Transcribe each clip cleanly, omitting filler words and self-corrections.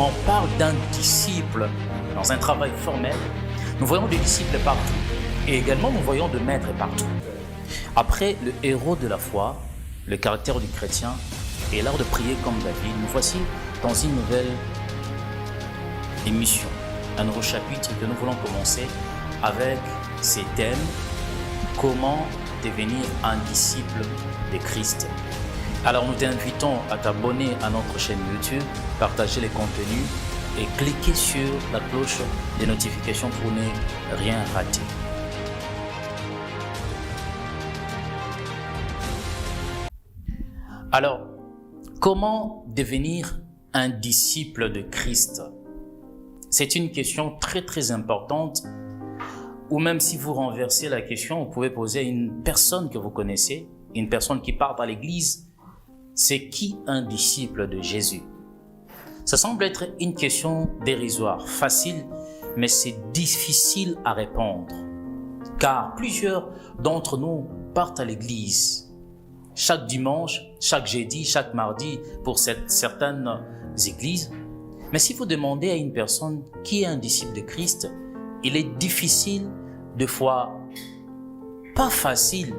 on parle d'un disciple dans un travail formel, nous voyons des disciples partout. Et également, nous voyons des maîtres partout. Après le héros de la foi, le caractère du chrétien et l'art de prier comme David, nous voici dans une nouvelle émission, un nouveau chapitre que nous voulons commencer avec ces thèmes. Comment devenir un disciple de Christ? Alors nous t'invitons à t'abonner à notre chaîne YouTube, partager les contenus et cliquer sur la cloche des notifications pour ne rien rater. Alors, comment devenir un disciple de Christ? C'est une question très importante, ou même si vous renversez la question, vous pouvez poser à une personne que vous connaissez, une personne qui part à l'église. C'est qui un disciple de Jésus? Ça semble être une question dérisoire, facile, mais c'est difficile à répondre. Car plusieurs d'entre nous partent à l'église chaque dimanche, chaque jeudi, chaque mardi pour certaines églises. Mais si vous demandez à une personne qui est un disciple de Christ, il est difficile, des fois pas facile,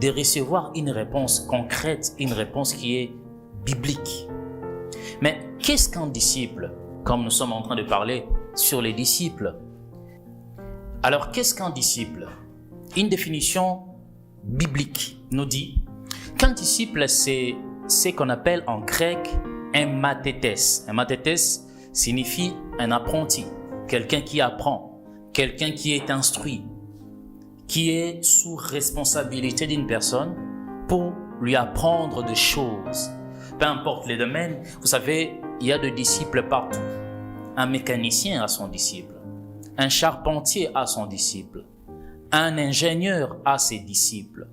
de recevoir une réponse concrète, une réponse qui est biblique. Mais qu'est-ce qu'un disciple? Comme nous sommes en train de parler sur les disciples. Alors, qu'est-ce qu'un disciple? Une définition biblique nous dit qu'un disciple, c'est ce qu'on appelle en grec un mathetes. Un mathetes signifie un apprenti, quelqu'un qui apprend, quelqu'un qui est instruit, qui est sous responsabilité d'une personne pour lui apprendre des choses. Peu importe les domaines, vous savez, il y a des disciples partout. Un mécanicien a son disciple, un charpentier a son disciple, un ingénieur a ses disciples.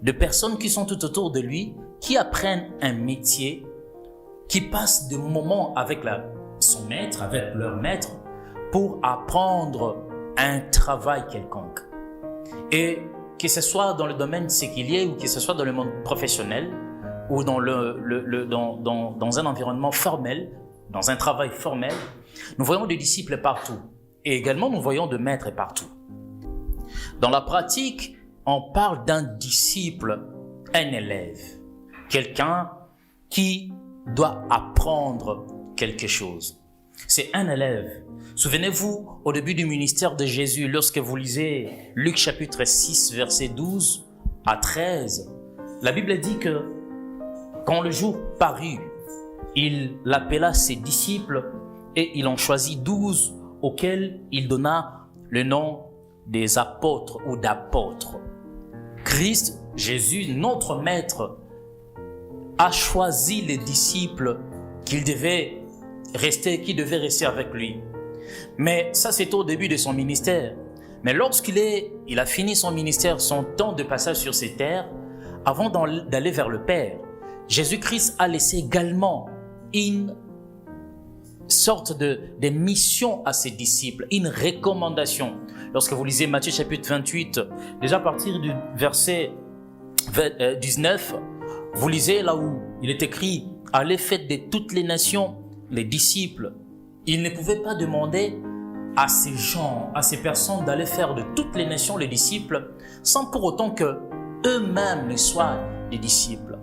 Des personnes qui sont tout autour de lui, qui apprennent un métier, qui passent des moments avec son maître, avec leur maître, pour apprendre un travail quelconque. Et que ce soit dans le domaine séculier ou que ce soit dans le monde professionnel ou dans un environnement formel, dans un travail formel, nous voyons des disciples partout. Et également, nous voyons des maîtres partout. Dans la pratique, on parle d'un disciple, un élève, quelqu'un qui doit apprendre quelque chose. C'est un élève. Souvenez-vous, au début du ministère de Jésus, lorsque vous lisez Luc chapitre 6, verset 12 à 13, la Bible dit que quand le jour parut, il appela ses disciples et il en choisit 12 auxquels il donna le nom des apôtres ou d'apôtres. Christ, Jésus, notre maître, a choisi les disciples qui devaient rester avec lui. Mais ça, c'est au début de son ministère. Mais lorsqu'il a fini son ministère, son temps de passage sur ces terres, avant d'aller vers le Père, Jésus-Christ a laissé également une sorte de mission à ses disciples, une recommandation. Lorsque vous lisez Matthieu chapitre 28, déjà à partir du verset 19, vous lisez là où il est écrit « Allez, faites de toutes les nations les disciples ». Il ne pouvait pas demander à ces gens, à ces personnes d'aller faire de toutes les nations les disciples sans pour autant que eux-mêmes ne soient des disciples.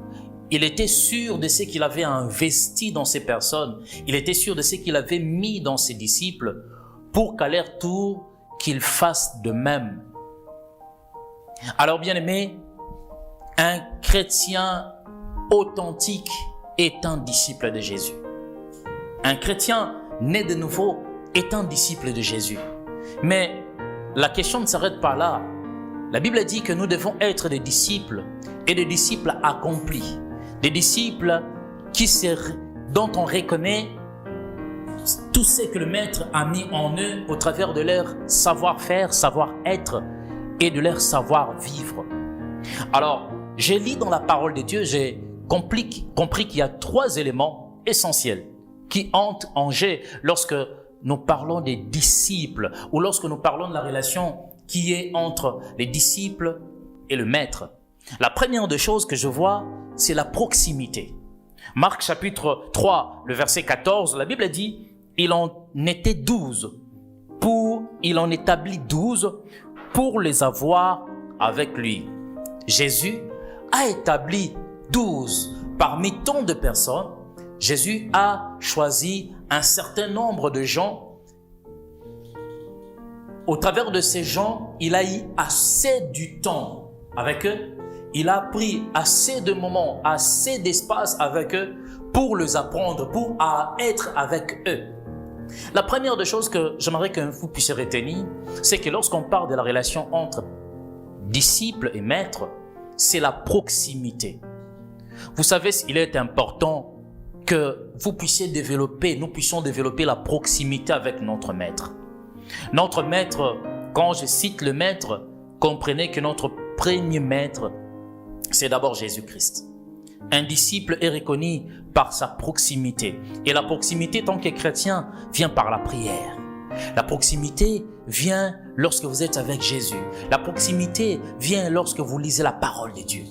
Il était sûr de ce qu'il avait investi dans ces personnes. Il était sûr de ce qu'il avait mis dans ses disciples pour qu'à leur tour, qu'ils fassent de même. Alors, bien-aimés, un chrétien authentique est un disciple de Jésus. Un chrétien né de nouveau est un disciple de Jésus. Mais la question ne s'arrête pas là. La Bible dit que nous devons être des disciples et des disciples accomplis. Des disciples dont on reconnaît tout ce que le Maître a mis en eux au travers de leur savoir-faire, savoir-être et de leur savoir-vivre. Alors, j'ai lu dans la parole de Dieu, j'ai compris qu'il y a 3 éléments essentiels qui entrent en jeu lorsque nous parlons des disciples ou lorsque nous parlons de la relation qui est entre les disciples et le Maître. La première des choses que je vois, c'est la proximité. Marc chapitre 3, le verset 14, la Bible dit, il en était 12, il en établit 12 pour les avoir avec lui. Jésus a établi 12 parmi tant de personnes. Jésus a choisi un certain nombre de gens. Au travers de ces gens, il a eu assez du temps avec eux. Il a pris assez de moments, assez d'espace avec eux pour les apprendre, pour être avec eux. La première des choses que j'aimerais que vous puissiez retenir, c'est que lorsqu'on parle de la relation entre disciples et maîtres, c'est la proximité. Vous savez, il est important que nous puissions développer la proximité avec notre maître. Notre maître, quand je cite le maître, comprenez que notre premier maître, c'est d'abord Jésus-Christ. Un disciple est reconnu par sa proximité. Et la proximité, tant que chrétien, vient par la prière. La proximité vient lorsque vous êtes avec Jésus. La proximité vient lorsque vous lisez la parole de Dieu.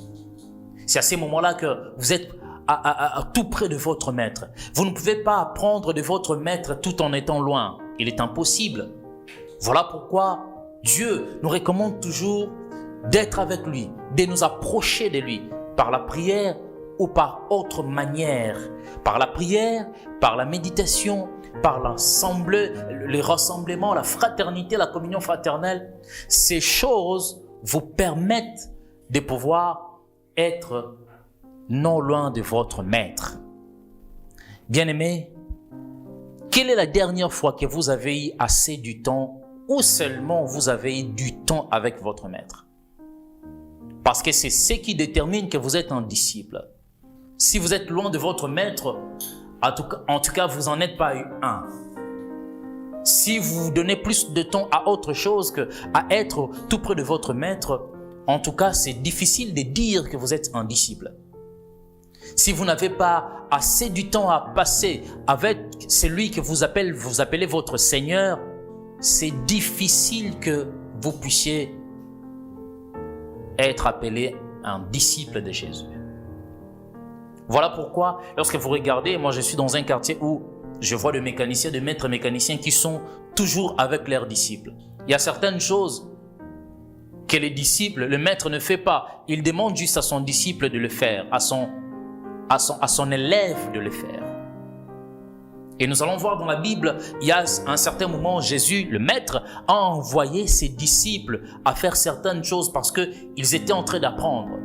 C'est à ces moments-là que vous êtes à tout près de votre maître. Vous ne pouvez pas apprendre de votre maître tout en étant loin. Il est impossible. Voilà pourquoi Dieu nous recommande toujours d'être avec lui, de nous approcher de lui par la prière ou par autre manière. Par la prière, par la méditation, par les rassemblements, la fraternité, la communion fraternelle. Ces choses vous permettent de pouvoir être non loin de votre maître. Bien-aimés, quelle est la dernière fois que vous avez eu assez du temps ou seulement vous avez eu du temps avec votre maître? Parce que c'est ce qui détermine que vous êtes un disciple. Si vous êtes loin de votre maître, en tout cas, vous n'en êtes pas eu un. Si vous donnez plus de temps à autre chose qu'à être tout près de votre maître, en tout cas, c'est difficile de dire que vous êtes un disciple. Si vous n'avez pas assez du temps à passer avec celui que vous appelez votre Seigneur, c'est difficile que vous puissiez être appelé un disciple de Jésus. Voilà pourquoi, lorsque vous regardez, moi je suis dans un quartier où je vois des mécaniciens, des maîtres mécaniciens qui sont toujours avec leurs disciples. Il y a certaines choses que les disciples, le maître ne fait pas. Il demande juste à son disciple de le faire, à son élève de le faire. Et nous allons voir dans la Bible, il y a un certain moment, Jésus, le maître, a envoyé ses disciples à faire certaines choses parce qu'ils étaient en train d'apprendre.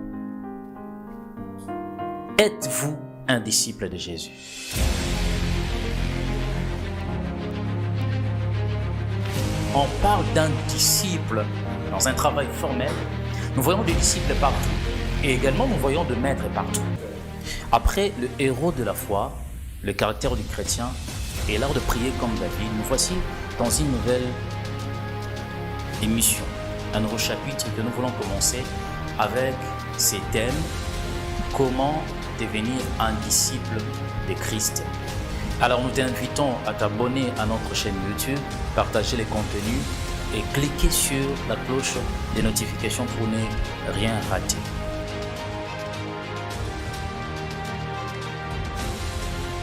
Êtes-vous un disciple de Jésus? On parle d'un disciple dans un travail formel. Nous voyons des disciples partout. Et également, nous voyons des maîtres partout. Après le héros de la foi, le caractère du chrétien et l'art de prier comme David, nous voici dans une nouvelle émission, un nouveau chapitre que nous voulons commencer avec ces thèmes. Comment devenir un disciple de Christ? Alors nous t'invitons à t'abonner à notre chaîne YouTube, partager les contenus et cliquer sur la cloche des notifications pour ne rien rater.